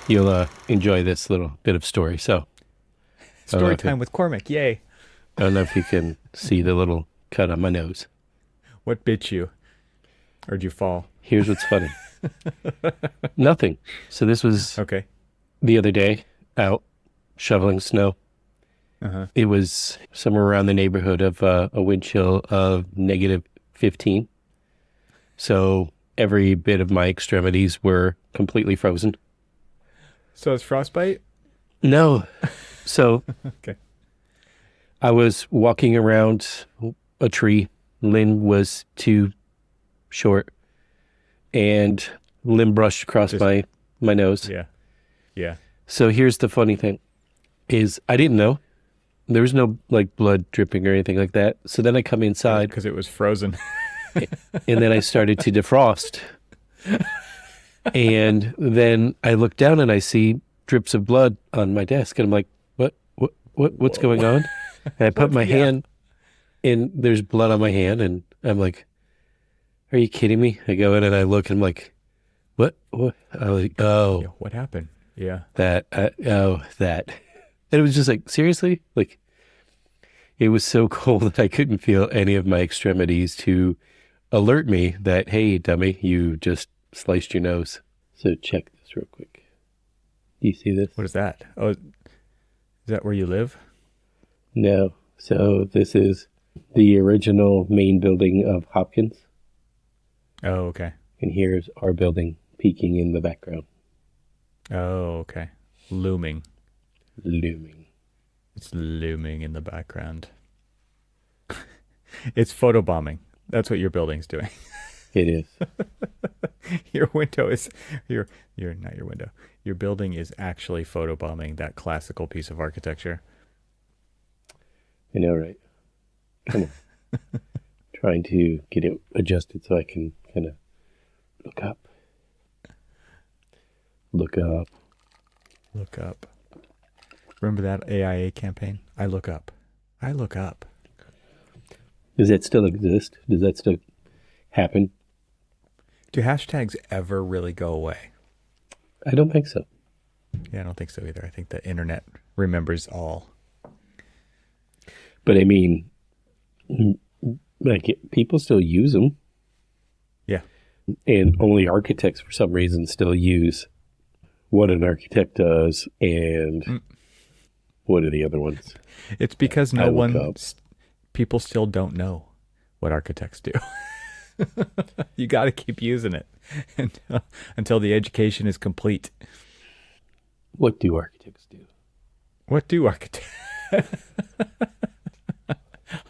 you'll enjoy this little bit of story. So Story time with Cormac. Yay. I don't know if you can see the little cut on my nose. What bit you? Or did you fall? Here's what's funny. Nothing. So this was Okay. the other day out shoveling snow. Uh-huh. It was somewhere around the neighborhood of a wind chill of -15. So every bit of my extremities were completely frozen. So it's frostbite? No. So Okay. I was walking around a tree. Lynn was too short, and Lynn brushed across Just- my nose. Yeah. Yeah. So here's the funny thing, is I didn't know. There was no like blood dripping or anything like that. So then I come inside, Because it was frozen. and then I started to defrost. And then I look down and I see drips of blood on my desk, and I'm like, what's Whoa. going on? And I put my Yeah. hand, and there's blood on my hand, and I'm like, are you kidding me? I go in and I look, and I'm like, what? I was like, oh, Yeah, what happened? Yeah. that. And it was just like, seriously? Like, it was so cold that I couldn't feel any of my extremities to alert me that, hey, dummy, you just sliced your nose. So check this real quick. Do you see this? What is that? Oh, is that where you live? No. So this is the original main building of Hopkins. Oh, okay. And here's our building peeking in the background. Oh, okay. Looming. Looming. It's looming in the background. It's photobombing. That's what your building's doing. It is. Your window is your not your window. Your building is actually photobombing that classical piece of architecture. I know, right? Kind of trying to get it adjusted so I can kind of look up. Look up. Look up. Remember that AIA campaign? I look up. I look up. Does that still exist? Does that still happen? Do hashtags ever really go away? I don't think so. Yeah, I don't think so either. I think the internet remembers all. But I mean, like, people still use them. Yeah. And only architects, for some reason, still use what an architect does and what are the other ones? It's because I no look one, up. people still don't know what architects do. You got to keep using it until the education is complete. What do architects do? What do architects?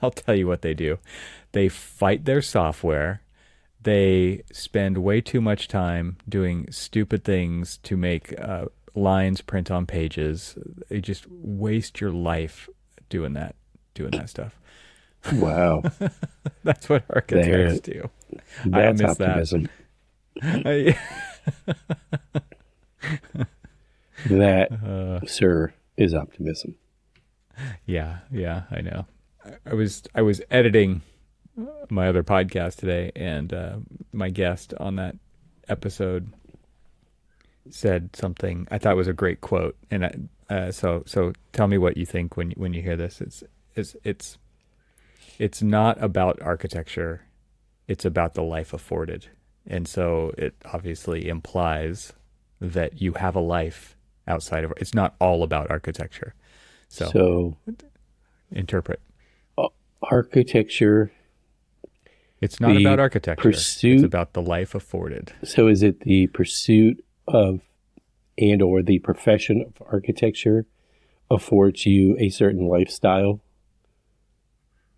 I'll tell you what they do. They fight their software. They spend way too much time doing stupid things to make lines print on pages. They just waste your life doing that stuff. Wow. That's what architects do. I That's miss optimism. that. That, sir, is optimism. Yeah, I know. I was editing my other podcast today, and my guest on that episode said something I thought was a great quote, and so tell me what you think when you hear this. It's not about architecture, it's about the life afforded, and so it obviously implies that you have a life outside of. It's not all about architecture. So interpret. Architecture. It's not The about architecture. pursuit- It's about the life afforded. So is it the pursuit of and or the profession of architecture affords you a certain lifestyle?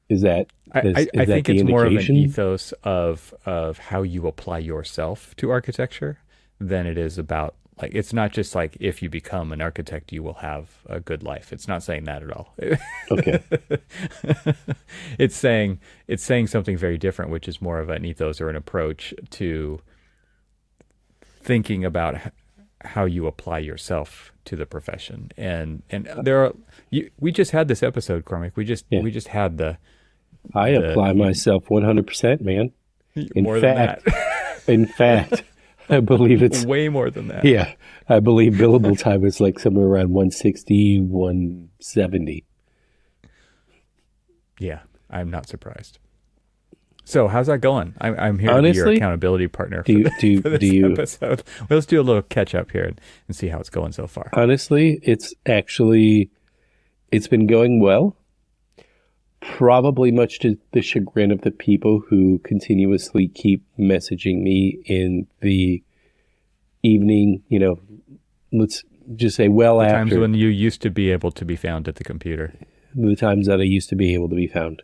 Is that I is think the it's more of an indication? ethos of how you apply yourself to architecture than it is about, like, it's not just like if you become an architect you will have a good life. It's not saying that at all. Okay. It's saying something very different, which is more of an ethos or an approach to thinking about how you apply yourself to the profession. And there are we just had this episode, Cormac. We just had the I apply myself 100%, man. In more fact, than that. in fact, I believe it's way more than that. yeah. I believe billable time is like somewhere around 160, 170. Yeah, I'm not surprised. So how's that going? I'm here to be your Honestly, accountability partner do for, you, for do this you episode. Well, let's do a little catch up here and see how it's going so far. honestly, it's been going well. Probably much to the chagrin of the people who continuously keep messaging me in the evening, let's just say The times after when you used to be able to be found at the computer. the times that I used to be able to be found.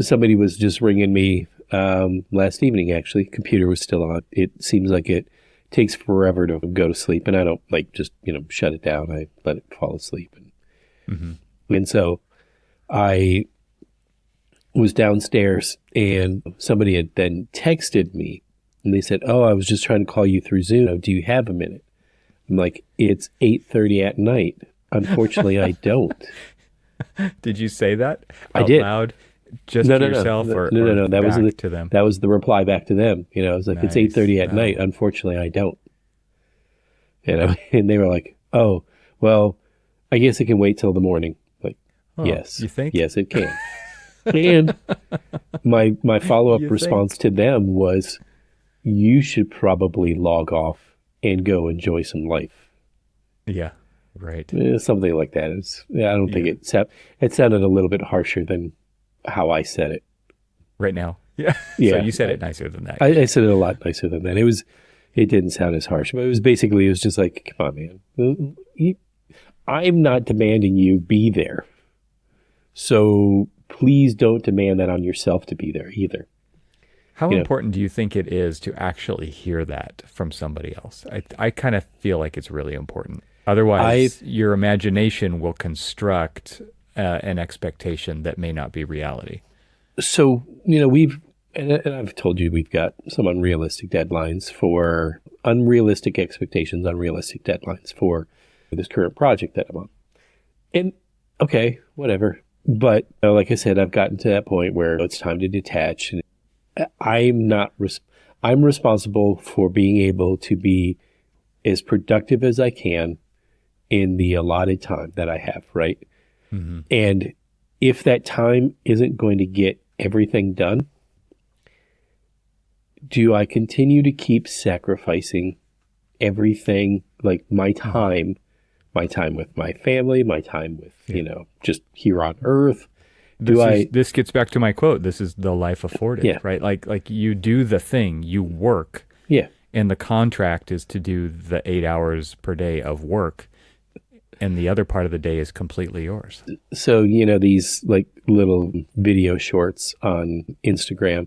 Somebody was just ringing me last evening, actually. Computer was still on. It seems like it takes forever to go to sleep, and I don't just shut it down. I let it fall asleep. And so I was downstairs, and somebody had then texted me, and they said, "Oh, I was just trying to call you through Zoom. Do you have a minute?" I'm like, "It's 8:30 at night. Unfortunately, I don't." Did you say that I out did. loud, just No, to no, no, yourself, no, or no, no, no. That was back to them? That was the reply back to them. I was like, "It's Nice. 8:30 at Wow. night. Unfortunately, I don't." And they were like, "Oh, well, I guess it can wait till the morning." Like, Oh, yes, you think? yes, it can. And my follow up You response to them was, "You should probably log off and go enjoy some life." Yeah, right. Something like that. I don't think it sounded a little bit harsher than how I said it. Right now. Yeah. Yeah. So you said it nicer than that. I said it a lot nicer than that. It didn't sound as harsh, but it was just like, come on, man. I'm not demanding you be there. So please don't demand that on yourself to be there either. How important do you think it is to actually hear that from somebody else? I kind of feel like it's really important. Otherwise, your imagination will construct an expectation that may not be reality. So, and I've told you we've got some unrealistic expectations, unrealistic deadlines for this current project that I'm on. And okay, whatever. But like I said, I've gotten to that point where it's time to detach. And I'm responsible for being able to be as productive as I can in the allotted time that I have, right? Mm-hmm. And if that time isn't going to get everything done, do I continue to keep sacrificing everything, like my time with my family, my time with, just here on earth? This gets back to my quote. This is the life afforded, right? Like you do the thing, you work. Yeah. And the contract is to do the 8 hours per day of work. And the other part of the day is completely yours. So, these like little video shorts on Instagram,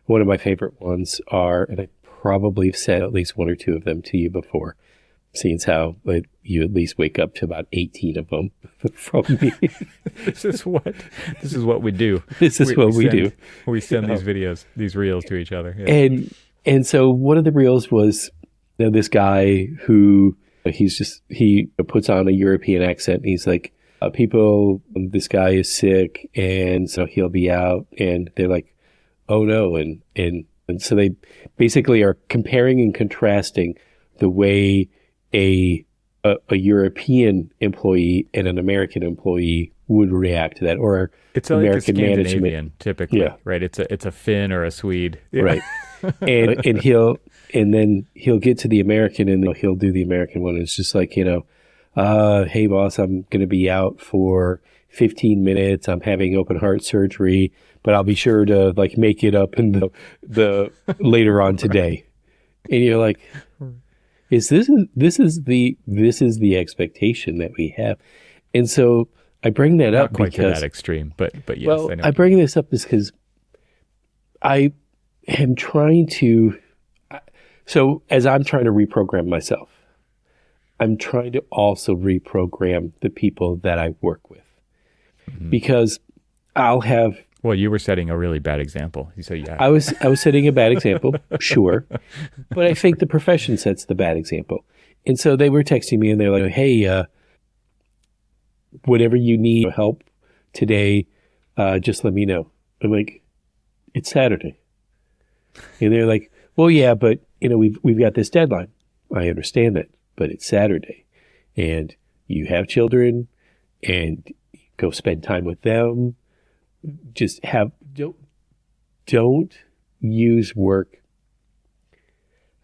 one of my favorite ones are, and I probably have said at least one or two of them to you before, seeing as how you at least wake up to about 18 of them from me. This is what we do. This is what we do. We send these videos, these reels to each other. Yeah. And so one of the reels was this guy who he puts on a European accent. And he's like, this guy is sick, and so he'll be out. And they're like, oh no. And so they basically are comparing and contrasting the way a European employee and an American employee would react to that, or it's American like a Scandinavian management. Typically, right? It's a Finn or a Swede, right? And he'll get to the American, and he'll do the American one. It's just like, hey boss, I'm going to be out for 15 minutes. I'm having open heart surgery, but I'll be sure to make it up in the later on today. And you're like, this is the expectation that we have. And so I bring that up not quite because to that extreme, but yes. Well, I know. I bring this up because I am trying to. So as I'm trying to reprogram myself, I'm trying to also reprogram the people that I work with, because I'll have. Well, you were setting a really bad example. So yeah, I was setting a bad example, sure, but I think the profession sets the bad example. And so they were texting me, and they're like, "Hey, whatever you need help today, just let me know." I'm like, "It's Saturday," and they're like, well, yeah, but we've got this deadline. I understand that, but it's Saturday, and you have children, and go spend time with them. Just don't use work.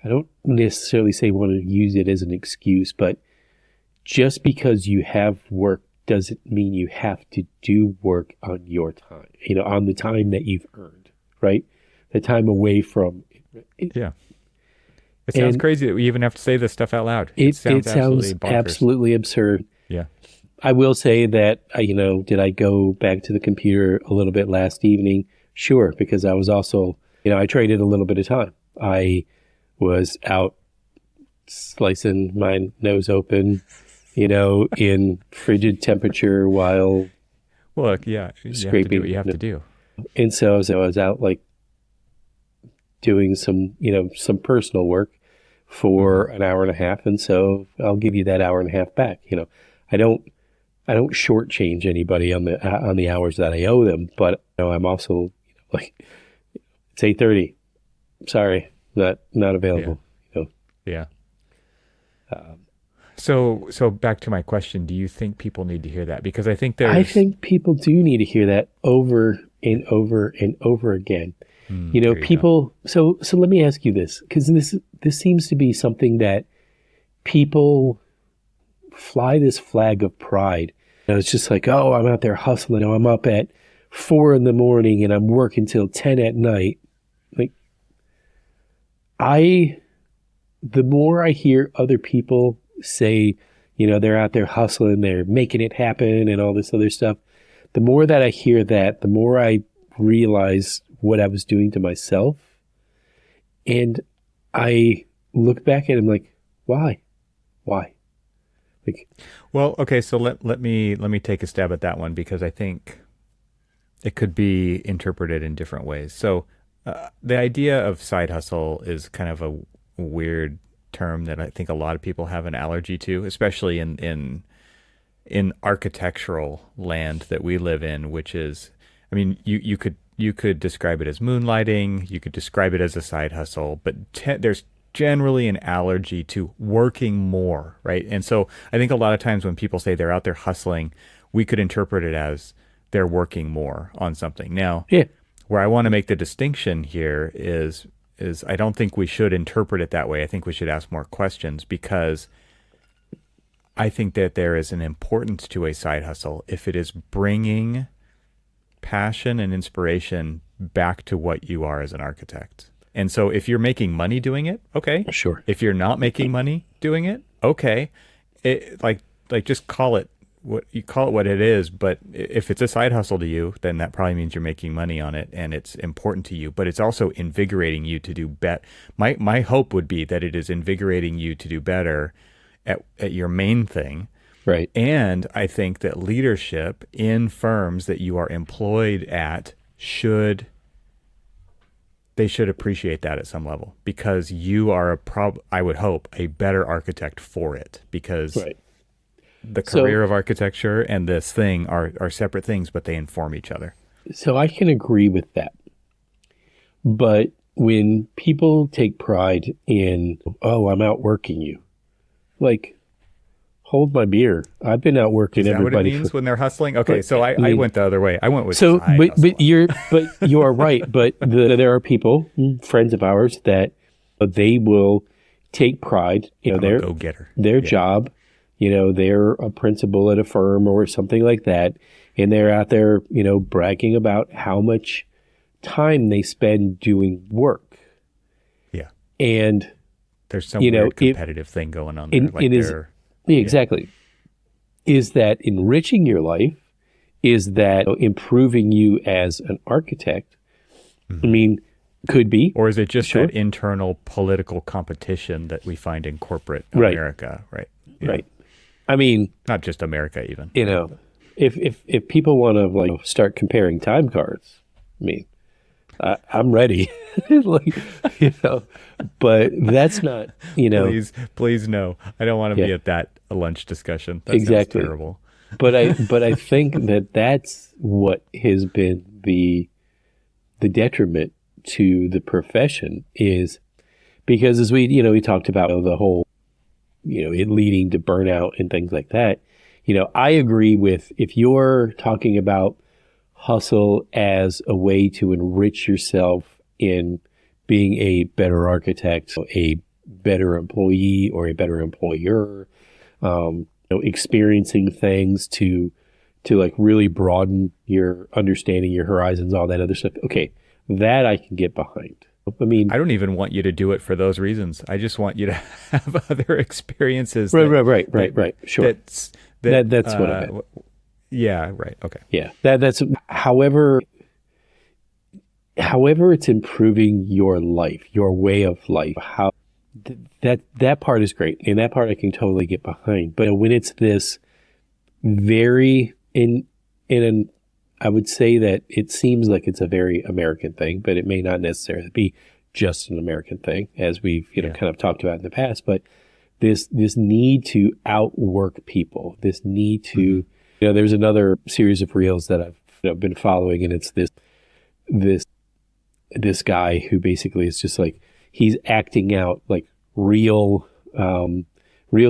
I don't necessarily say want to use it as an excuse, but just because you have work doesn't mean you have to do work on your time, on the time that you've earned, right? The time away from it. Yeah. It sounds crazy that we even have to say this stuff out loud. It sounds absolutely absurd. Yeah. I will say that, did I go back to the computer a little bit last evening? Sure, because I was also, I traded a little bit of time. I was out slicing my nose open, in frigid temperature while look, yeah, you scraping. Have to do what you have to do. And so I was out like doing some personal work for an hour and a half, and so I'll give you that hour and a half back. I don't shortchange anybody on the hours that I owe them, but I'm also like, it's 8:30. Sorry, not available. Yeah. So back to my question: do you think people need to hear that? Because I think people do need to hear that over and over and over again. People. So let me ask you this, because this seems to be something that people fly this flag of pride. It's just like, oh, I'm out there hustling. I'm up at 4 a.m. and I'm working till 10 at night. Like, the more I hear other people say, they're out there hustling, they're making it happen and all this other stuff, the more that I hear that, the more I realize what I was doing to myself. And I look back at him like, why? Like, well, okay, so let me take a stab at that one, because I think it could be interpreted in different ways. So the idea of side hustle is kind of a weird term that I think a lot of people have an allergy to, especially in architectural land that we live in, which is, I mean, you could describe it as moonlighting, you could describe it as a side hustle, but there's generally an allergy to working more, right? And so I think a lot of times when people say they're out there hustling, we could interpret it as they're working more on something. Now, where I want to make the distinction here is I don't think we should interpret it that way. I think we should ask more questions, because I think that there is an importance to a side hustle if it is bringing passion and inspiration back to what you are as an architect. And so if you're making money doing it, okay. Sure. If you're not making money doing it, okay. Like just call it what it is. But if it's a side hustle to you, then that probably means you're making money on it and it's important to you. But it's also invigorating you to do better. My hope would be that it is invigorating you to do better at your main thing. Right. And I think that leadership in firms that you are employed at should appreciate that at some level, because you are I would hope, a better architect for it, because the career of architecture and this thing are separate things, but they inform each other. So I can agree with that. But when people take pride in, oh, I'm outworking you, like, hold my beer. I've been outworking everybody. Is that what it means when they're hustling? Okay, so I went the other way. I went with but you are right. But there are people, friends of ours, that they will take pride. Their go-getter. Their job. They're a principal at a firm or something like that, and they're out there, bragging about how much time they spend doing work. Yeah, and there's some weird competitive thing going on there. Exactly. Is that enriching your life? Is that improving you as an architect? Mm-hmm. I mean, could be. Or is it just that internal political competition that we find in corporate America? Right. Yeah. Right. I mean, not just America, even. If people want to start comparing time cards, I mean, I'm ready. But that's not, Please no. I don't want to be at that lunch discussion. That sounds terrible. But I think that's what has been the detriment to the profession is Because as we talked about the whole, it leading to burnout and things like that. I agree with, if you're talking about hustle as a way to enrich yourself in being a better architect, a better employee or a better employer, experiencing things to like really broaden your understanding, your horizons, all that other stuff. Okay, that I can get behind. I mean, I don't even want you to do it for those reasons. I just want you to have other experiences. Right. Sure. That's what I meant. Yeah. Right. Okay. Yeah. That's however it's improving your life, your way of life. How that part is great, and that part I can totally get behind. But when it's this very I would say that it seems like it's a very American thing, but it may not necessarily be just an American thing, as we've kind of talked about in the past. But this need to outwork people, this need to there's another series of reels that I've been following, and it's this guy who basically is just like, he's acting out like real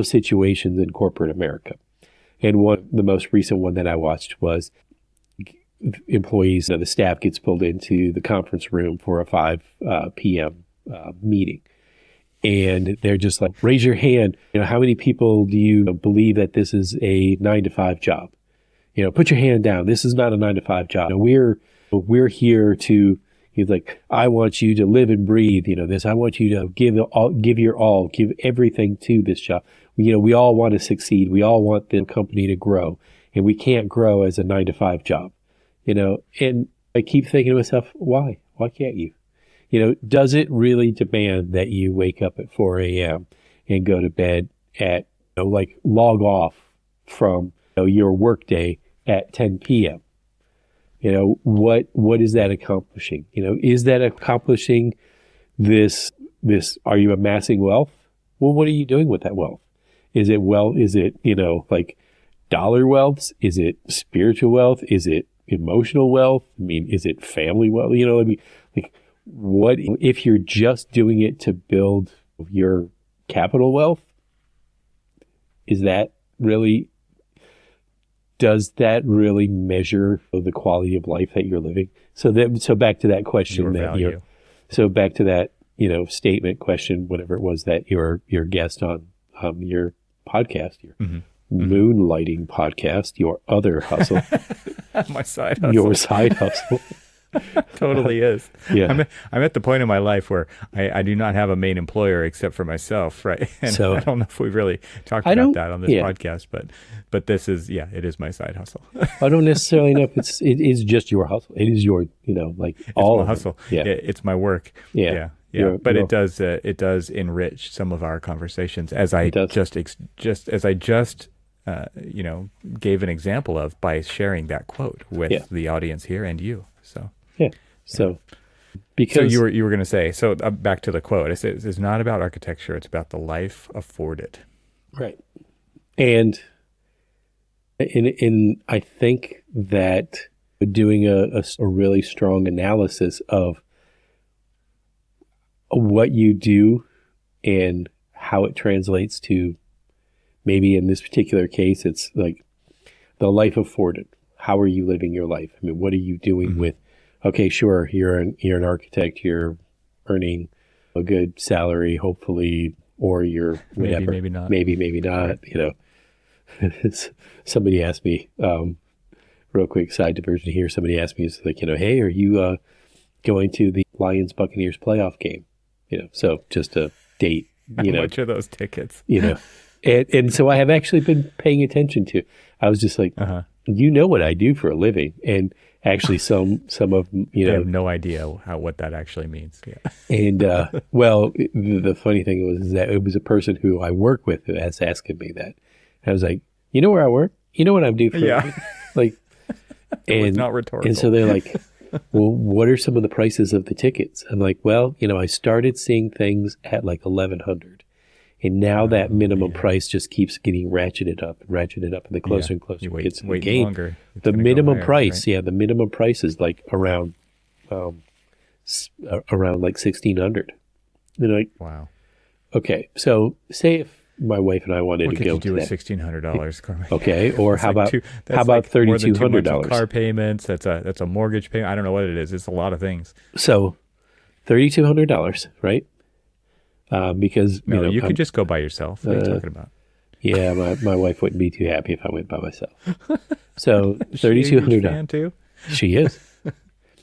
situations in corporate America. And the most recent one that I watched was employees, the staff gets pulled into the conference room for a 5 p.m. Meeting. And they're just like, raise your hand. How many people do you believe that this is a 9-to-5 job? Put your hand down. This is not a 9-to-5 job. We're here to, he's like, I want you to live and breathe, this. I want you to give your all, give everything to this job. We all want to succeed. We all want the company to grow, and we can't grow as a 9-to-5 job, and I keep thinking to myself, why can't you? Does it really demand that you wake up at 4 a.m. and go to bed at, like, log off from your workday at 10 p.m.? What is that accomplishing? Is that accomplishing this, are you amassing wealth? Well, what are you doing with that wealth? Is it like dollar wealth? Is it spiritual wealth? Is it emotional wealth? I mean, is it family wealth? Like, what if you're just doing it to build your capital wealth? Does that really measure the quality of life that you're living? So back to that question, back to that, statement, question, whatever it was that your guest on your podcast, your moonlighting podcast, your other hustle, my side hustle, your side hustle. Totally is. Yeah. I'm at the point in my life where I do not have a main employer except for myself, right? And so, I don't know if we've really talked about that on this podcast, but this is, it is my side hustle. I don't necessarily know if it is just your hustle. It is your, like, all my hustle. Yeah. It's my work. Yeah. But it does enrich some of our conversations, as I just gave an example of by sharing that quote with the audience here and you. So. Yeah. So, because you were going to say, back to the quote. It's not about architecture. It's about the life afforded. Right. And I think that doing a really strong analysis of what you do and how it translates to, maybe in this particular case, it's like the life afforded. How are you living your life? I mean, what are you doing with? Okay, sure, you're an architect, you're earning a good salary, hopefully, or you're whatever. Maybe not. Maybe not, Somebody asked me, real quick side diversion here, somebody asked me, it's like, hey, are you going to the Lions-Buccaneers playoff game? So just a date, How much are those tickets? And so I have actually been paying attention to, I was just like, what I do for a living, and actually some of I have no idea what that actually means. Yeah. And the funny thing was that it was a person who I work with who was asking me that. I was like, where I work? What I do for a living? Like, It's not rhetorical. And so they're like, well, what are some of the prices of the tickets? I'm like, well, I started seeing things at like $1,100. And now that minimum price just keeps getting ratcheted up, and the closer and closer it gets to the game. Longer, the minimum price, right? The minimum price is like around like $1,600. And like, Wow. okay, so say if my wife and I wanted What to could go you do to with that. $1,600, Cormac? Okay, or That's like how about more than 2 months of $3,200? car payments. That's a mortgage payment. I don't know what it is. It's a lot of things. So $3,200, right? Because No, you could just go by yourself. What are you talking about? yeah, my wife wouldn't be too happy if I went by myself. So Is she a huge $3,200. fan too? She is.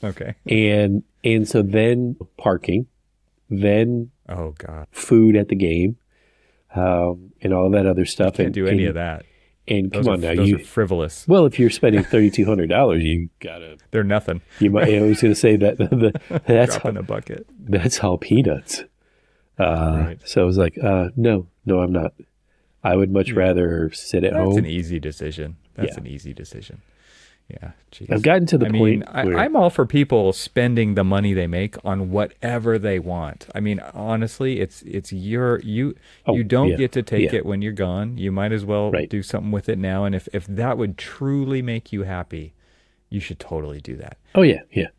Okay. And so then parking, then Oh God. food at the game, and all of that other stuff. Can't do any of that. And Those come on now, those are frivolous. well, if you're spending $3,200, you gotta. They're nothing. You might. I was going to say that that's Drop in a bucket. that's all peanuts. Right. So I was like, no, I'm not. I would much rather sit at That's home. an easy decision. That's Yeah. an easy decision. Yeah. Geez. I've gotten to the I point mean, where I'm all for people spending the money they make on whatever they want. I mean, honestly, it's you don't yeah, get to take yeah. it when you're gone. You might as well Right. do something with it now. And if that would truly make you happy, you should totally do that. Oh yeah, yeah.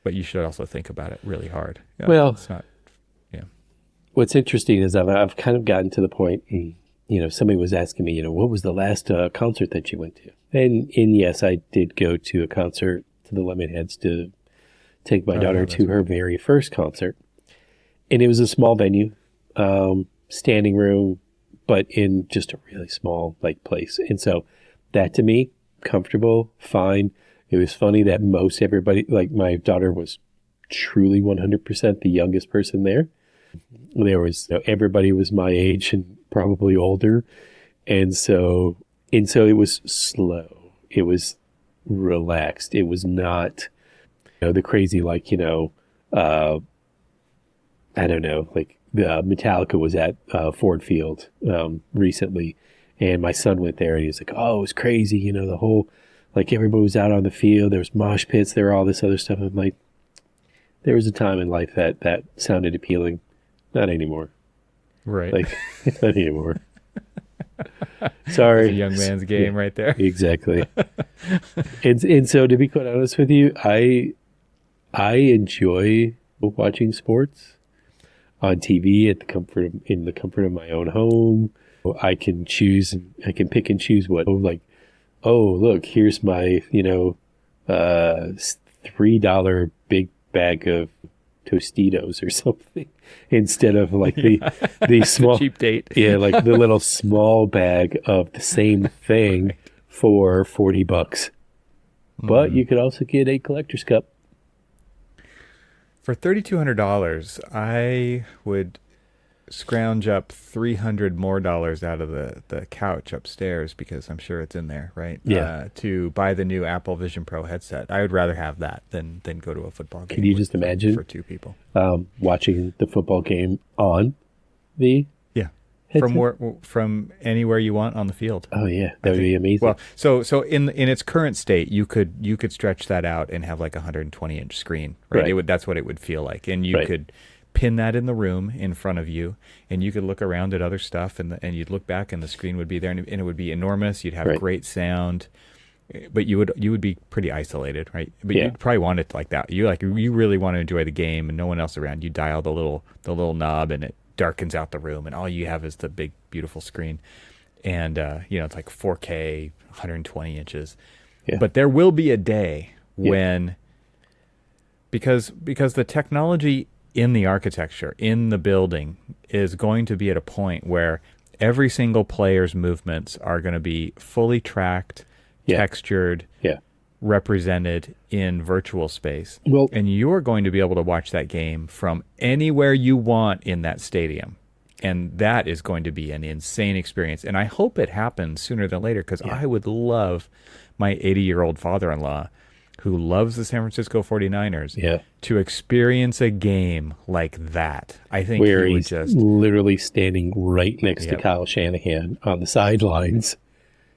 But you should also think about it really hard. Yeah, Well, it's not. Yeah. What's interesting is I've kind of gotten to the point. Somebody was asking me, what was the last concert that you went to? And yes, I did go to a concert to the Lemonheads to take my daughter to her very first concert. And it was a small venue, standing room, but in just a really small place. And so that to me, comfortable, fine. It was funny that most everybody, like my daughter was truly 100% the youngest person there. There was, everybody was my age and probably older. And so it was slow. It was relaxed. It was not, the crazy, I don't know, Metallica was at Ford Field recently, and my son went there, and he was like, "Oh, it was crazy." The whole, everybody was out on the field. There was mosh pits. There were all this other stuff. I'm like, there was a time in life that sounded appealing. Not anymore. Right. Not anymore. Sorry. It's a young man's game right there. Exactly. and so to be quite honest with you, I enjoy watching sports on TV in the comfort of my own home. I can pick and choose what, look, here's my, $3 big bag of Tostitos or something, instead of the small cheap date. Yeah, the little small bag of the same thing for $40. But you could also get a collector's cup. For $3,200, I would scrounge up $300 more out of the couch upstairs, because I'm sure it's in there, right? Yeah. To buy the new Apple Vision Pro headset. I would rather have that than go to a football game. Can you just imagine for two people watching the football game on the headset? From anywhere you want on the field? Oh yeah, that would be amazing. Well, so in its current state, you could stretch that out and have like a 120-inch screen, right? Right. That's what it would feel like, and you could pin that in the room in front of you, and you could look around at other stuff, and you'd look back, and the screen would be there, and it would be enormous. You'd have great sound, but you would be pretty isolated, right? But you'd probably want it like that. You really want to enjoy the game, and no one else around. You dial the little knob, and it darkens out the room, and all you have is the big beautiful screen, and it's like 4K, 120 inches. Yeah. But there will be a day when, because the technology in the architecture, in the building, is going to be at a point where every single player's movements are going to be fully tracked, textured, represented in virtual space. Well, and you're going to be able to watch that game from anywhere you want in that stadium. And that is going to be an insane experience. And I hope it happens sooner than later, because I would love my 80-year-old father-in-law, who loves the San Francisco 49ers, to experience a game like that. I think where he would he's just literally standing right next to Kyle Shanahan on the sidelines.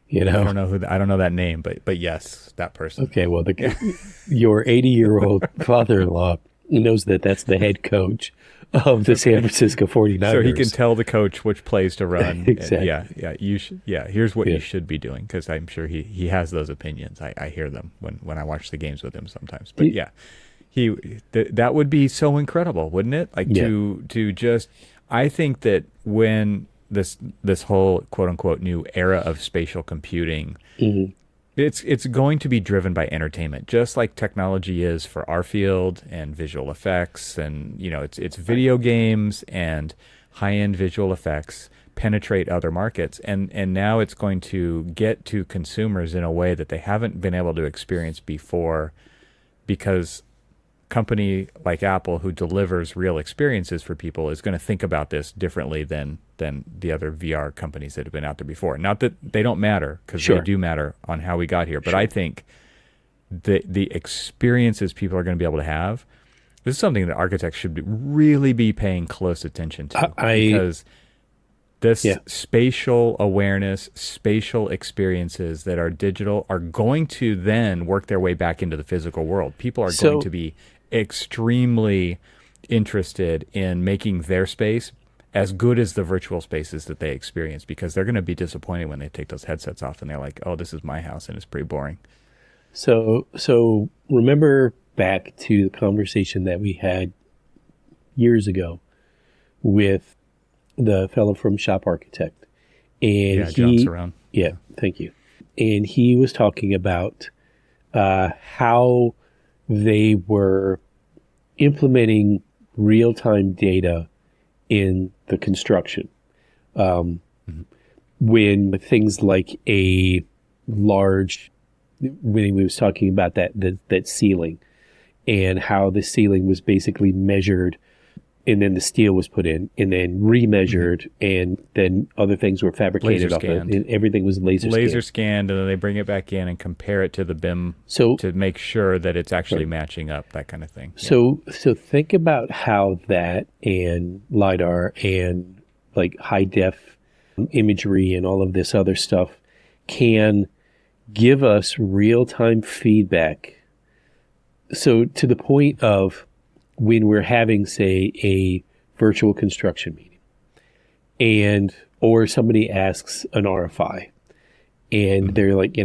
I don't know that name, but yes, that person. Okay, well, your 80-year-old father-in-law knows that's the head coach of the San Francisco 49ers. So he can tell the coach which plays to run. Exactly. Here's what you should be doing, because I'm sure he has those opinions. I hear them when I watch the games with him sometimes. But that would be so incredible, wouldn't it? Like Yeah. to just, I think that when this whole quote unquote new era of spatial computing, Hmm. it's going to be driven by entertainment, just like technology is for our field and visual effects, and it's video games and high-end visual effects penetrate other markets, and now it's going to get to consumers in a way that they haven't been able to experience before, because company like Apple, who delivers real experiences for people, is going to think about this differently than the other VR companies that have been out there before. Not that they don't matter, because Sure. they do matter on how we got here, but Sure. I think the experiences people are going to be able to have, this is something that architects should really be paying close attention to, because this Yeah. spatial awareness, spatial experiences that are digital are going to then work their way back into the physical world. People are going to be extremely interested in making their space as good as the virtual spaces that they experience, because they're going to be disappointed when they take those headsets off and they're like, oh, this is my house and it's pretty boring. So remember back to the conversation that we had years ago with the fellow from Shop Architect, and John Surround. Yeah, thank you. And he was talking about how they were implementing real-time data in the construction. When things like a large, when he was talking about that ceiling, and how the ceiling was basically measured, and then the steel was put in, and then remeasured, and then other things were fabricated off it, and everything was laser scanned, and then they bring it back in and compare it to the BIM to make sure that it's actually matching up, that kind of thing. So think about how that and LiDAR and like high def imagery and all of this other stuff can give us real-time feedback. So to the point of when we're having, say, a virtual construction meeting, or somebody asks an RFI, and they're like,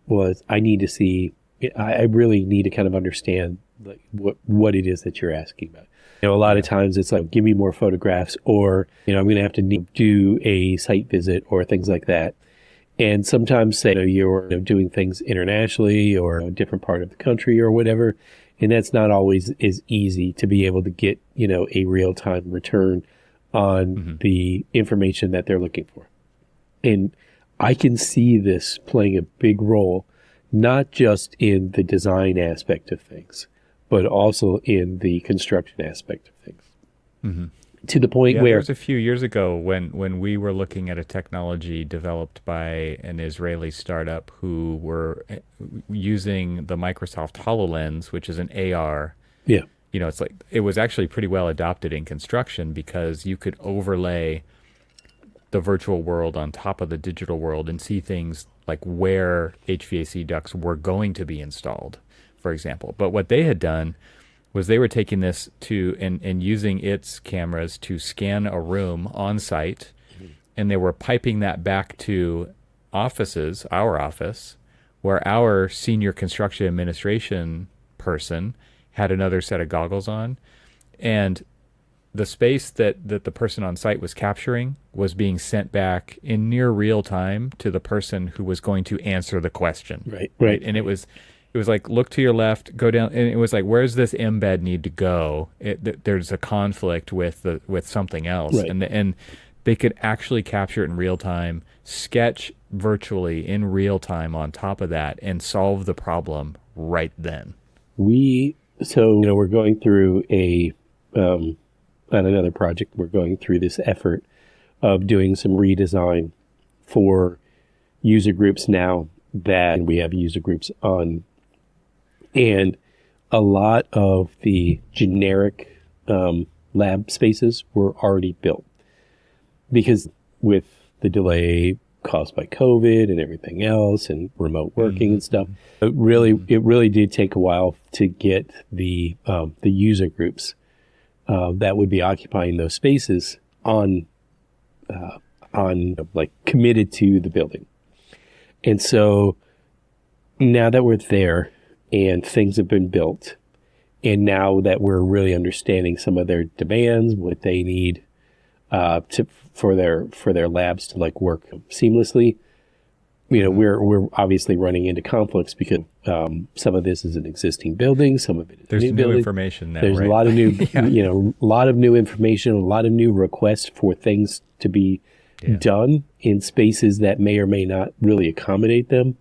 well, I need to see, I really need to kind of understand like what it is that you're asking about. A lot of times it's like, give me more photographs, or I'm going to have to do a site visit or things like that. And sometimes, say, you're doing things internationally or a different part of the country or whatever, and that's not always as easy to be able to get, a real-time return on the information that they're looking for. And I can see this playing a big role, not just in the design aspect of things, but also in the construction aspect of things. Mm-hmm. To the point where... There was a few years ago when we were looking at a technology developed by an Israeli startup who were using the Microsoft HoloLens, which is an AR. Yeah. It's like, it was actually pretty well adopted in construction, because you could overlay the virtual world on top of the digital world and see things like where HVAC ducts were going to be installed, for example. But what they had done was they were taking this and using its cameras to scan a room on site, and they were piping that back to offices, our office, where our senior construction administration person had another set of goggles on, and the space that the person on site was capturing was being sent back in near real time to the person who was going to answer the question. Right. And it was like, look to your left, go down, and it was like, where's this embed need to go? There's a conflict with something else, right. And they could actually capture it in real time, sketch virtually in real time on top of that, and solve the problem right then. We're going through on another project, we're going through this effort of doing some redesign for user groups now that we have user groups on. And a lot of the generic lab spaces were already built, because with the delay caused by COVID and everything else and remote working and stuff, it really did take a while to get the user groups that would be occupying those spaces on like committed to the building. And so now that we're there, and things have been built, And now that we're really understanding some of their demands, what they need for their labs to like work seamlessly, we're obviously running into conflicts because some of this is an existing building, some of it is There's new new building. information now, There's right? a lot of new, Yeah. a lot of new information, a lot of new requests for things to be done in spaces that may or may not really accommodate them.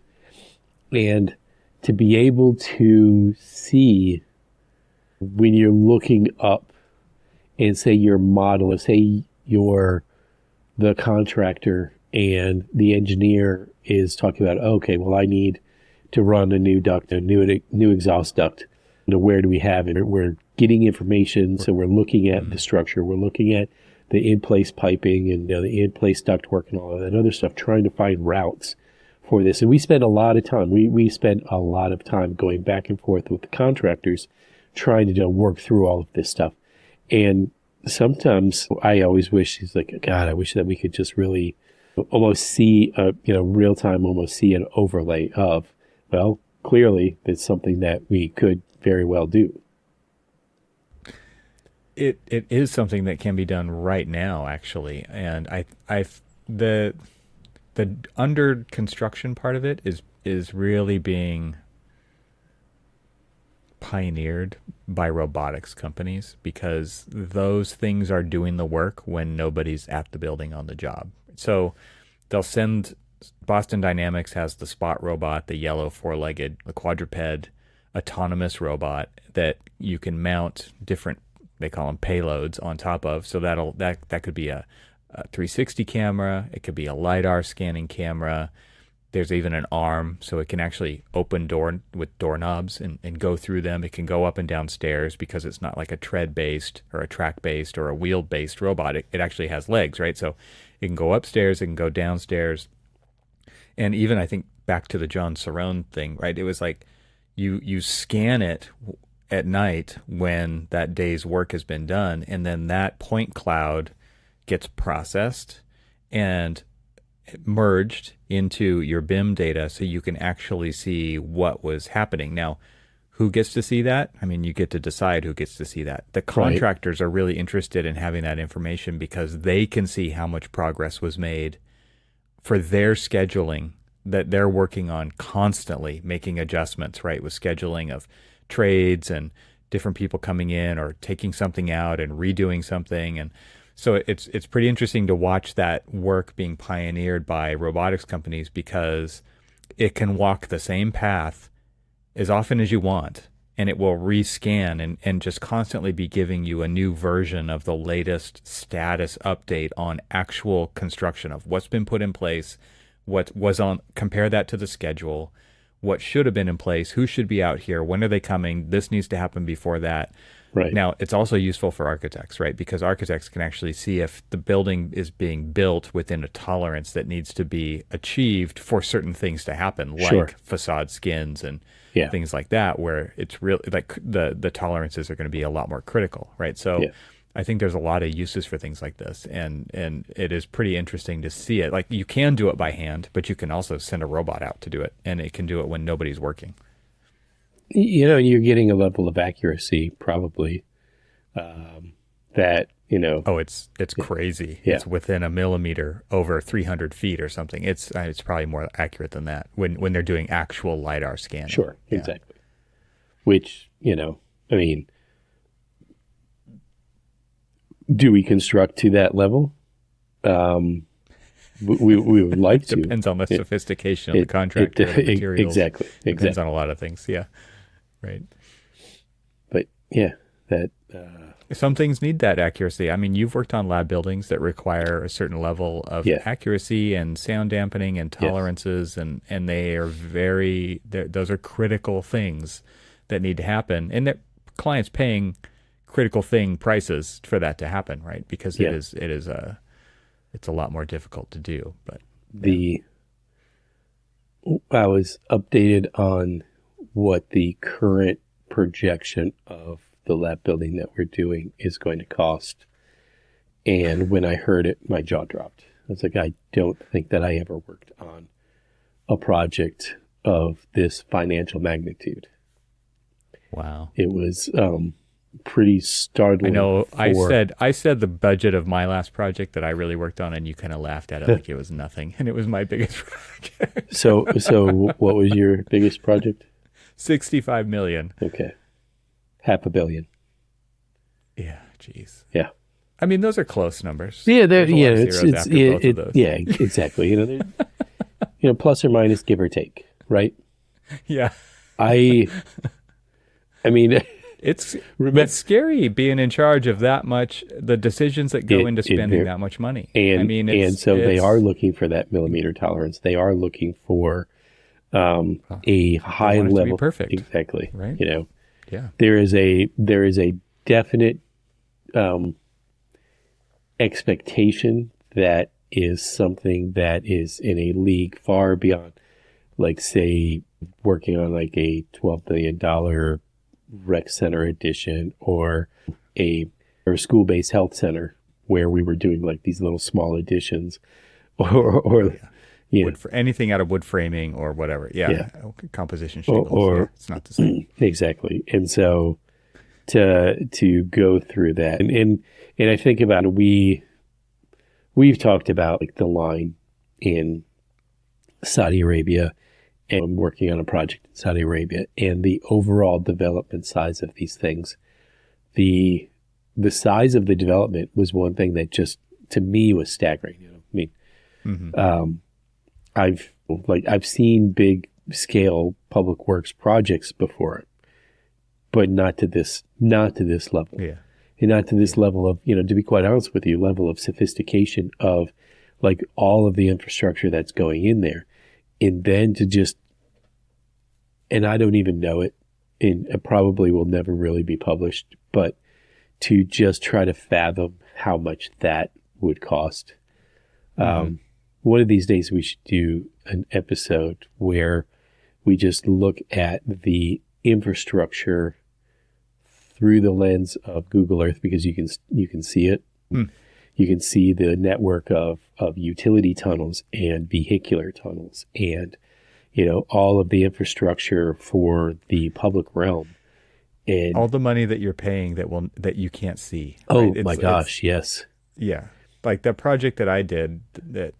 And to be able to see when you're looking up and say your model, say you're the contractor and the engineer is talking about, okay, well, I need to run a new duct, a new exhaust duct. Where do we have it? We're getting information, so we're looking at the structure, we're looking at the in-place piping and the in-place ductwork and all of that other stuff, trying to find routes for this. And we spend a lot of time. We spend a lot of time going back and forth with the contractors, trying to work through all of this stuff. And sometimes I always wish, he's like, God, I wish that we could just really almost see real time, almost see an overlay of, well, clearly it's something that we could very well do. It is something that can be done right now, actually, and the under construction part of it is really being pioneered by robotics companies, because those things are doing the work when nobody's at the building on the job. So they'll send, Boston Dynamics has the Spot robot, the yellow four-legged, the quadruped autonomous robot that you can mount different, they call them payloads, on top of. So that could be a 360 camera, it could be a LiDAR scanning camera. There's even an arm, so it can actually open door with doorknobs and go through them. It can go up and down stairs because it's not like a tread-based or a track-based or a wheel-based robot. It actually has legs, right? So it can go upstairs, it can go downstairs. And even, I think, back to the John Cerrone thing, right? It was like you scan it at night when that day's work has been done, and then that point cloud gets processed and merged into your BIM data, so you can actually see what was happening. Now, who gets to see that? I mean, you get to decide who gets to see that. The contractors are really interested in having that information because they can see how much progress was made for their scheduling that they're working on, constantly making adjustments, right, with scheduling of trades and different people coming in or taking something out and redoing something. And so it's pretty interesting to watch that work being pioneered by robotics companies, because it can walk the same path as often as you want, and it will rescan and just constantly be giving you a new version of the latest status update on actual construction of what's been put in place, what was on, compare that to the schedule, what should have been in place, who should be out here, when are they coming, this needs to happen before that. Right. Now, it's also useful for architects, right? Because architects can actually see if the building is being built within a tolerance that needs to be achieved for certain things to happen, like facade skins and things like that, where it's really like the tolerances are going to be a lot more critical, right? So I think there's a lot of uses for things like this, and it is pretty interesting to see it. Like, you can do it by hand, but you can also send a robot out to do it, and it can do it when nobody's working. You're getting a level of accuracy probably that, Oh, it's crazy. Yeah. It's within a millimeter over 300 feet or something. It's probably more accurate than that when they're doing actual LiDAR scanning. Sure, exactly. Which, I mean, do we construct to that level? We would like to. Depends on the sophistication of the contractor, the materials. Exactly. Depends on a lot of things. Yeah. Right. But that some things need that accuracy. I mean, you've worked on lab buildings that require a certain level of accuracy and sound dampening and tolerances, and they are those are critical things that need to happen, and that clients paying critical thing prices for that to happen, right? Because it's a lot more difficult to do. But I was updated on what the current projection of the lab building that we're doing is going to cost. And when I heard it, my jaw dropped. I was like, I don't think that I ever worked on a project of this financial magnitude. Wow. It was pretty startling. I know. I said the budget of my last project that I really worked on, and you kind of laughed at it like it was nothing, and it was my biggest project. So what was your biggest project? 65 million. Okay, $500 million. Yeah, jeez. Yeah. I mean, those are close numbers. Yeah, There's a lot of it's zeros after both of those. yeah, exactly. Plus or minus, give or take, right? Yeah. I mean, It's scary being in charge of that much, the decisions that go into spending that much money. And so they are looking for that millimeter tolerance. They are looking for a high level. To be perfect. Exactly. Right. Yeah. There is a definite expectation that is something that is in a league far beyond, like, say, working on like a $12 billion rec center edition or a school-based health center where we were doing like these little small additions or for anything out of wood framing or whatever. Yeah. Composition shingles. Or it's not the same. Exactly. And so to go through that and I think about it, we've talked about like the line in Saudi Arabia, and I'm working on a project in Saudi Arabia, and the overall development size of these things. The size of the development was one thing that just, to me, was staggering. I mean, I've seen big scale public works projects before, but not to this level. Yeah. And not to this level of, to be quite honest with you, level of sophistication of like all of the infrastructure that's going in there. And then to just, and I don't even know it, and it probably will never really be published, but to just try to fathom how much that would cost. One of these days we should do an episode where we just look at the infrastructure through the lens of Google Earth, because you can see it. You can see the network of utility tunnels and vehicular tunnels and, all of the infrastructure for the public realm. And all the money that you're paying that you can't see. Oh, right? my gosh, yes. Yeah. Like the project that I did that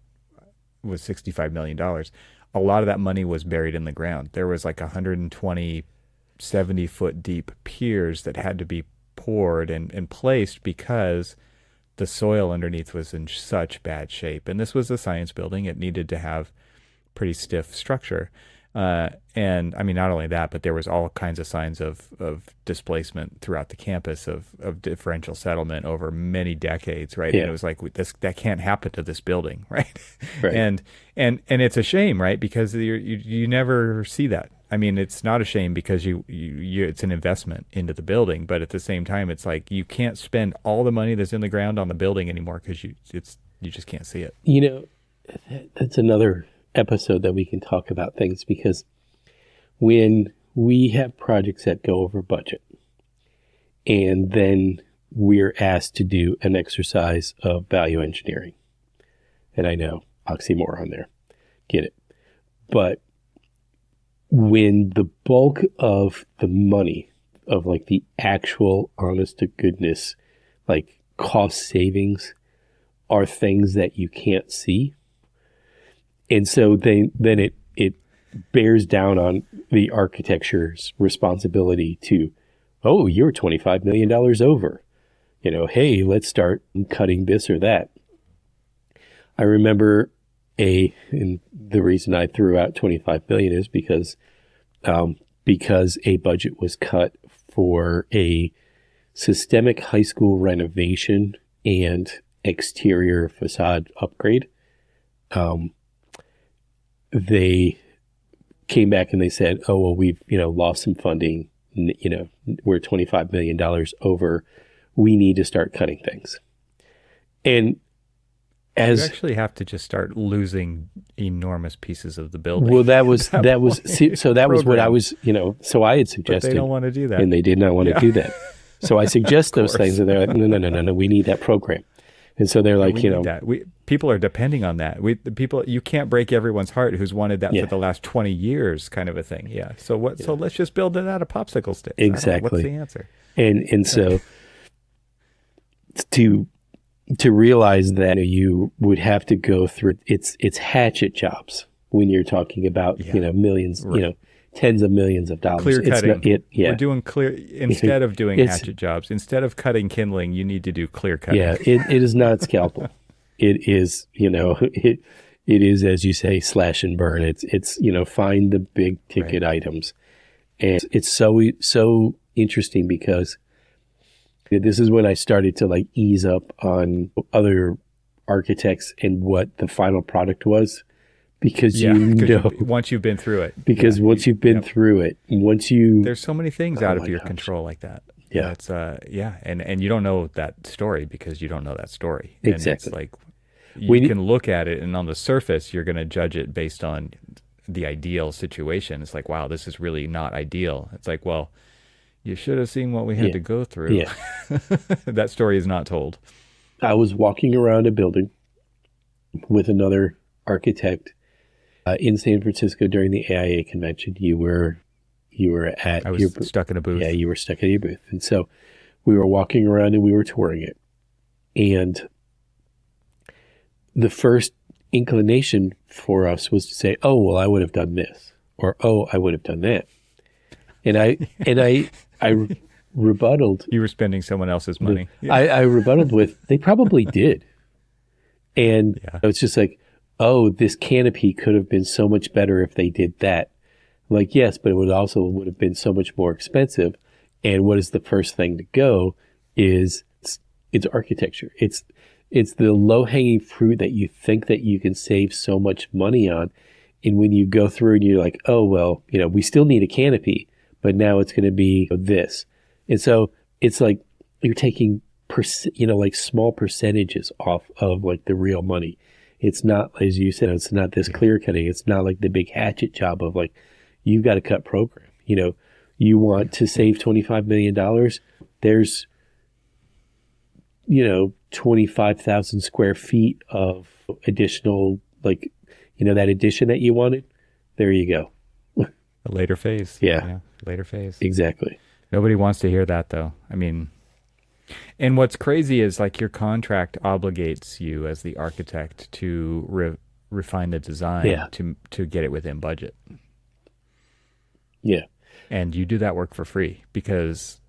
was $65 million, a lot of that money was buried in the ground. There was like 120 70-foot deep piers that had to be poured and placed because the soil underneath was in such bad shape. And this was a science building. It needed to have pretty stiff structure. And I mean, not only that, but there was all kinds of signs of displacement throughout the campus of differential settlement over many decades, right? Yeah. And it was like, that can't happen to this building, right? Right. And it's a shame, right? Because you never see that. I mean, it's not a shame because you it's an investment into the building, but at the same time, it's like you can't spend all the money that's in the ground on the building anymore because you just can't see it. That's another episode that we can talk about things, because when we have projects that go over budget and then we're asked to do an exercise of value engineering, and I know oxymoron there, get it, but when the bulk of the money of like the actual honest to goodness, like cost savings are things that you can't see. And so then it bears down on the architecture's responsibility to, oh, you're $25 million over. Hey, let's start cutting this or that. I remember and the reason I threw out $25 million is because a budget was cut for a systemic high school renovation and exterior facade upgrade. They came back and they said, oh, well, we've, lost some funding. We're $25 million over. We need to start cutting things. And you actually have to just start losing enormous pieces of the building. Well, that was what I was, so I had suggested. But they don't want to do that. And they did not want to do that. So I suggest those things, and they're like, no, we need that program. And so they're And like, we need that. People are depending on that. The people, you can't break everyone's heart who's wanted that for the last 20 years, kind of a thing. Yeah. So what? So let's just build it out of popsicle sticks. Exactly. What's the answer? And so to realize that you would have to go through it's hatchet jobs when you're talking about millions, tens of millions of dollars. Clear cutting. We're doing clear instead of doing hatchet jobs. Instead of cutting kindling, you need to do clear cutting. Yeah, it is not scalpel. It is, it is, as you say, slash and burn. It's find the big ticket items, and it's so interesting because this is when I started to like ease up on other architects and what the final product was. Because once you've been through it. Because once you've been through it, there's so many things out of your control like that. Yeah. It's and you don't know that story because you don't know that story. Exactly. And it's like you can look at it and on the surface you're going to judge it based on the ideal situation. It's like, wow, this is really not ideal. It's like, well, you should have seen what we had to go through. Yeah. That story is not told. I was walking around a building with another architect in San Francisco during the AIA convention. You were at. I was stuck in a booth. Yeah, you were stuck in your booth, and so we were walking around and we were touring it. And the first inclination for us was to say, "Oh, well, I would have done this," or "Oh, I would have done that." And I rebutted. You were spending someone else's money. I rebutted with, "They probably did," and it's just like, oh, this canopy could have been so much better if they did that. Like, yes, but it would have been so much more expensive. And what is the first thing to go is it's architecture. It's the low-hanging fruit that you think that you can save so much money on. And when you go through and you're like, oh, well, we still need a canopy, but now it's going to be this. And so it's like you're taking, like small percentages off of like the real money. It's not, as you said, it's not this clear cutting. It's not like the big hatchet job of like, you've got to cut program. You want to save $25 million. There's, 25,000 square feet of additional, like, that addition that you wanted. There you go. A later phase. Yeah. Later phase. Exactly. Nobody wants to hear that though. I mean, and what's crazy is like your contract obligates you as the architect to refine the design to get it within budget. Yeah. And you do that work for free because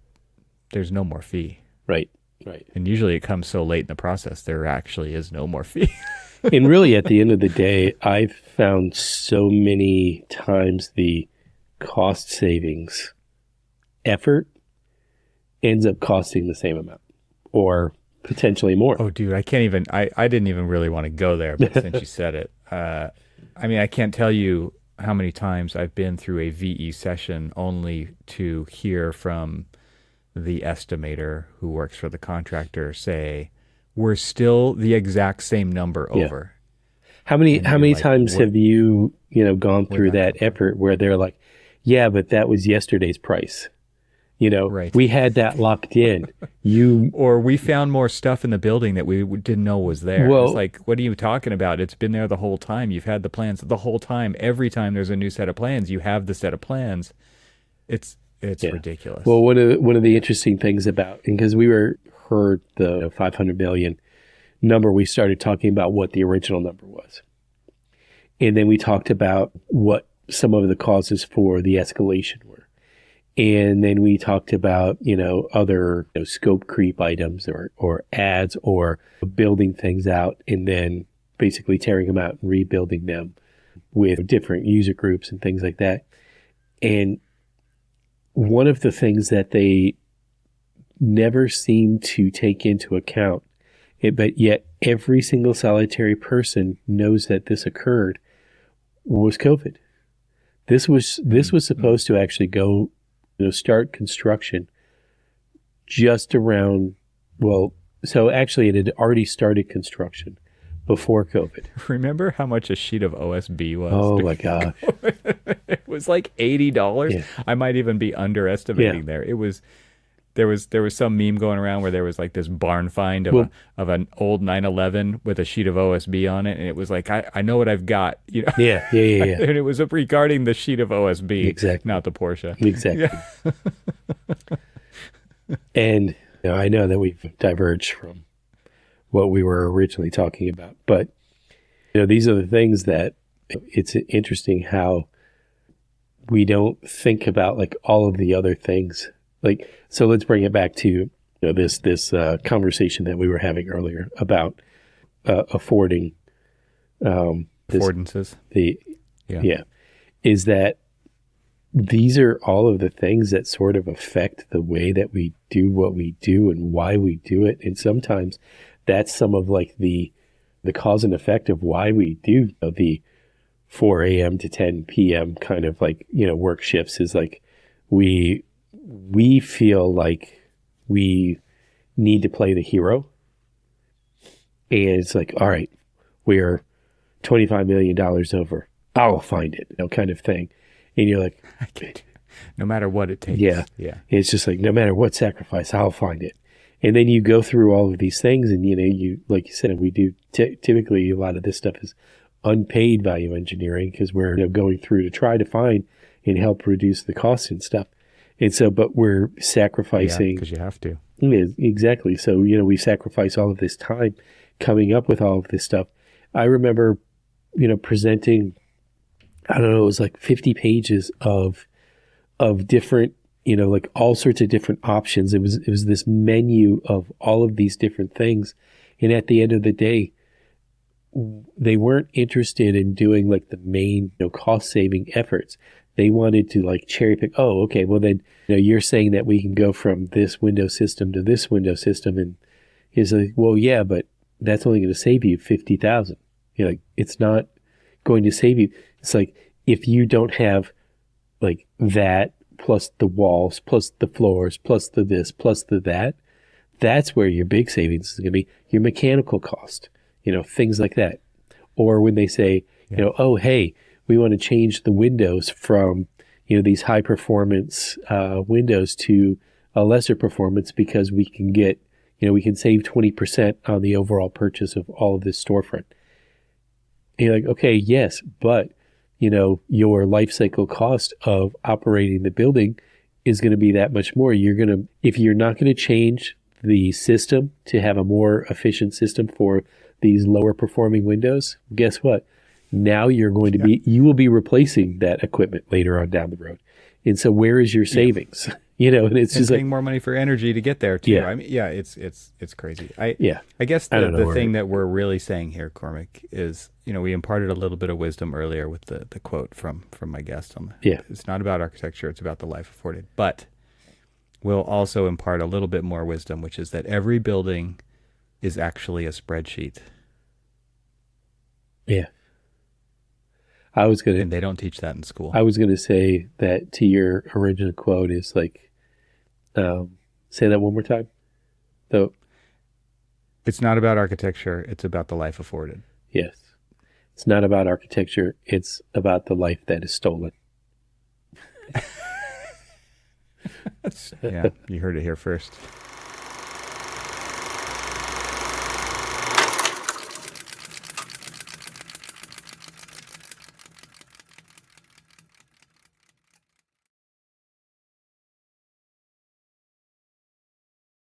there's no more fee. Right. And usually it comes so late in the process, there actually is no more fee. And really at the end of the day, I've found so many times the cost savings effort ends up costing the same amount or potentially more. Oh, dude, I didn't even really want to go there, but since you said it, I mean, I can't tell you how many times I've been through a VE session only to hear from the estimator who works for the contractor say, we're still the exact same number over. How many times have you gone through that effort where they're like, yeah, but that was yesterday's price. We had that locked in. Or we found more stuff in the building that we didn't know was there. Well, it's like, what are you talking about? It's been there the whole time. You've had the plans the whole time. Every time there's a new set of plans, you have the set of plans. It's ridiculous. Well, one of the interesting things about, because we heard the 500 million number, we started talking about what the original number was. And then we talked about what some of the causes for the escalation were. And then we talked about, other scope creep items or ads or building things out and then basically tearing them out and rebuilding them with different user groups and things like that. And one of the things that they never seem to take into account, but yet every single solitary person knows that this occurred, was COVID. This was supposed to actually go start construction just around, so actually it had already started construction before COVID. Remember how much a sheet of OSB was? Oh my gosh. It was like $80. Yeah. I might even be underestimating there. It was there was some meme going around where there was like this barn find of Well, an old 911 with a sheet of OSB on it, and it was like I know what I've got, yeah, yeah, yeah, yeah. and it was regarding the sheet of OSB, Exactly. not the Porsche. Exactly. Yeah. And I know that we've diverged from what we were originally talking about, but these are the things that it's interesting how we don't think about like all of the other things. Like, so let's bring it back to this conversation that we were having earlier about affording Affordances. the Yeah. yeah, is that these are all of the things that sort of affect the way that we do what we do and why we do it. And sometimes that's some of like the cause and effect of why we do the 4 a.m. to 10 p.m. kind of like, work shifts is like we feel like we need to play the hero. And it's like, all right, we're $25 million over. I'll find it, kind of thing. And you're like, no matter what it takes. yeah. Yeah. It's just like, no matter what sacrifice, I'll find it. And then you go through all of these things and, you, like you said, we do typically a lot of this stuff is unpaid value engineering because we're going through to try to find and help reduce the costs and stuff. And so, but we're sacrificing. Because you have to. Yeah, exactly. So, we sacrifice all of this time coming up with all of this stuff. I remember, presenting, I don't know, it was like 50 pages of different, like all sorts of different options. It was this menu of all of these different things. And at the end of the day, they weren't interested in doing like the main, cost saving efforts. They wanted to like cherry pick. Oh, okay. Well then, you're saying that we can go from this window system to this window system. And he's like, well, yeah, but that's only going to save you 50,000. You're like, it's not going to save you. It's like, if you don't have like that plus the walls, plus the floors, plus the this, plus the that, that's where your big savings is going to be. Your mechanical cost, things like that. Or when they say, oh, hey, we want to change the windows from, these high performance windows to a lesser performance because we can get, we can save 20% on the overall purchase of all of this storefront. And you're like, okay, yes, but your life cycle cost of operating the building is going to be that much more. If you're not going to change the system to have a more efficient system for these lower performing windows, guess what? Now you're going to you will be replacing that equipment later on down the road. And so where is your savings? And it's just paying more money for energy to get there too. Yeah. I mean, yeah, it's crazy. I guess I don't know the thing that we're really saying here, Cormac, is, we imparted a little bit of wisdom earlier with the quote from my guest on the, it's not about architecture, it's about the life afforded. But we'll also impart a little bit more wisdom, which is that every building is actually a spreadsheet. Yeah. And they don't teach that in school. I was going to say that to your original quote is like, say that one more time. So, it's not about architecture. It's about the life afforded. Yes. It's not about architecture. It's about the life that is stolen. Yeah, you heard it here first.